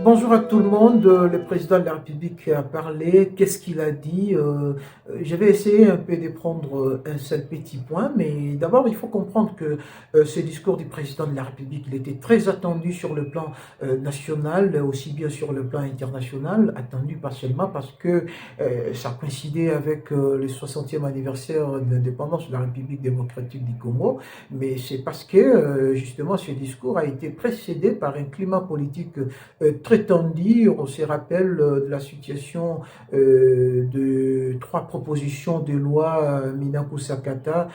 Bonjour à tout le monde. Le président de la République a parlé. Qu'est-ce qu'il a dit? Je vais essayer un peu de prendre un seul petit point, mais d'abord, il faut comprendre que ce discours du président de la République, il était très attendu sur le plan national, aussi bien sur le plan international, attendu pas seulement parce que ça coïncidait avec le 60e anniversaire de l'indépendance de la République démocratique du Congo, mais c'est parce que justement ce discours a été précédé par un climat politique très tendu. On se rappelle de la situation de trois propositions de loi Minaku Sakata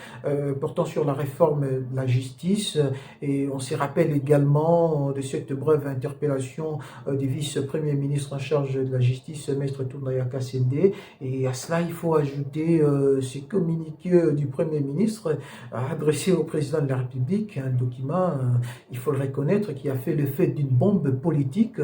portant sur la réforme de la justice, et on se rappelle également de cette brève interpellation du vice-premier ministre en charge de la justice, Maître Tounaya Kassende, et à cela il faut ajouter ces communiqués du premier ministre adressé au président de la République, un document, il faut le reconnaître, qui a fait l'effet d'une bombe politique.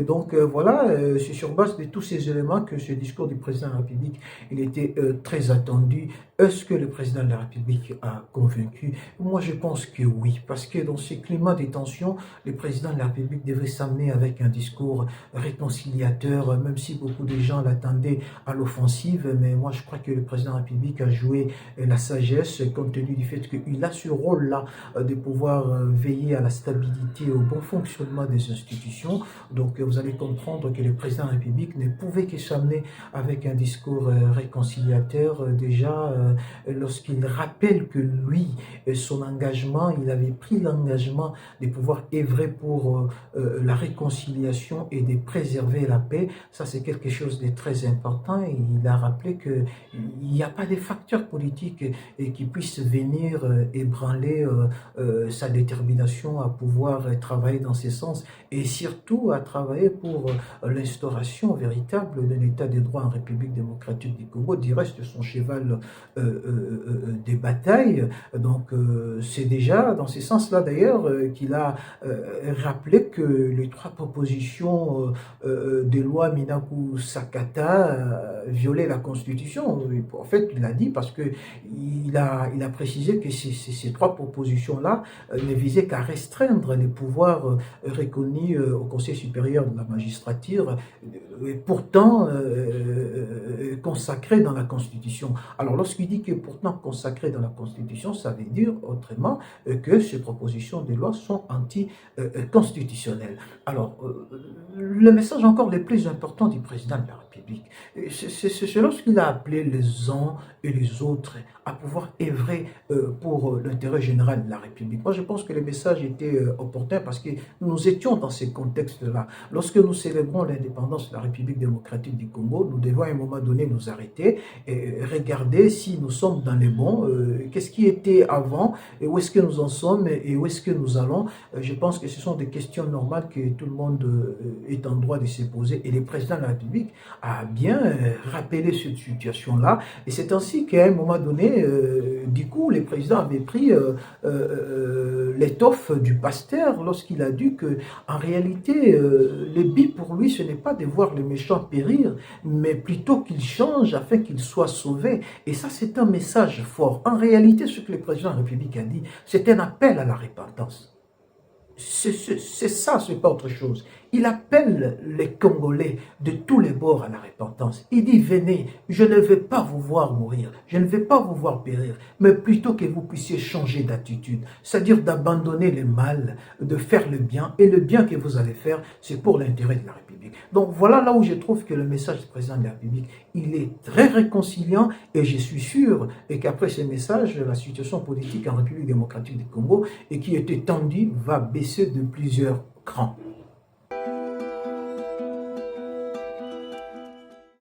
Donc voilà, c'est sur base de tous ces éléments que ce discours du président de la République, il était très attendu. Est-ce que le président de la République a convaincu? Moi, je pense que oui, parce que dans ce climat de tension, le président de la République devait s'amener avec un discours réconciliateur, même si beaucoup de gens l'attendaient à l'offensive. Mais moi, je crois que le président de la République a joué la sagesse, compte tenu du fait qu'il a ce rôle-là de pouvoir veiller à la stabilité, au bon fonctionnement des institutions. Donc vous allez comprendre que le président de la République ne pouvait que s'amener avec un discours réconciliateur. Déjà, lorsqu'il rappelle que lui, son engagement, il avait pris l'engagement de pouvoir œuvrer pour la réconciliation et de préserver la paix. Ça, c'est quelque chose de très important. Et il a rappelé qu'il n'y a pas de facteurs politiques qui puissent venir ébranler sa détermination à pouvoir travailler dans ce sens, et surtout à travailler pour l'instauration véritable d'un état de droit en République démocratique du Congo, du reste son cheval des batailles. Donc c'est déjà dans ce sens-là d'ailleurs qu'il a rappelé que les trois propositions des lois Minaku Sakata violaient la Constitution. En fait, il l'a dit parce que il a précisé que ces trois propositions-là ne visaient qu'à restreindre les pouvoirs reconnus au Conseil supérieur de la magistrature, et pourtant consacrés dans la Constitution. Alors lorsqu'il dit que pourtant consacrés dans la Constitution, ça veut dire autrement que ces propositions de loi sont anticonstitutionnelles. Alors le message encore le plus important du président de la République, c'est lorsqu'il a appelé les uns et les autres à pouvoir œuvrer pour l'intérêt général de la République. Moi, je pense que le message était opportun parce que nous étions dans ces contextes-là. Lorsque nous célébrons l'indépendance de la République démocratique du Congo, nous devons à un moment donné nous arrêter et regarder si nous sommes dans les bons, qu'est-ce qui était avant, et où est-ce que nous en sommes et où est-ce que nous allons. Je pense que ce sont des questions normales que tout le monde est en droit de se poser, et le président de la République a bien rappelé cette situation-là, et c'est ainsi qu'à un moment donné, du coup, le président avait pris l'étoffe du pasteur lorsqu'il a dit que, en réalité, le but pour lui, ce n'est pas de voir les méchants périr, mais plutôt qu'ils changent afin qu'ils soient sauvés. Et ça, c'est un message fort. En réalité, ce que le président de la République a dit, c'est un appel à la repentance. C'est ça, c'est pas autre chose. Il appelle les Congolais de tous les bords à la repentance. Il dit, venez, je ne vais pas vous voir mourir, je ne vais pas vous voir périr, mais plutôt que vous puissiez changer d'attitude, c'est-à-dire d'abandonner le mal, de faire le bien, et le bien que vous allez faire, c'est pour l'intérêt de la République. Donc voilà là où je trouve que le message du président de la République, il est très réconciliant, et je suis sûr qu'après ce message, la situation politique en République démocratique du Congo, et qui était tendue, va baisser de plusieurs crans.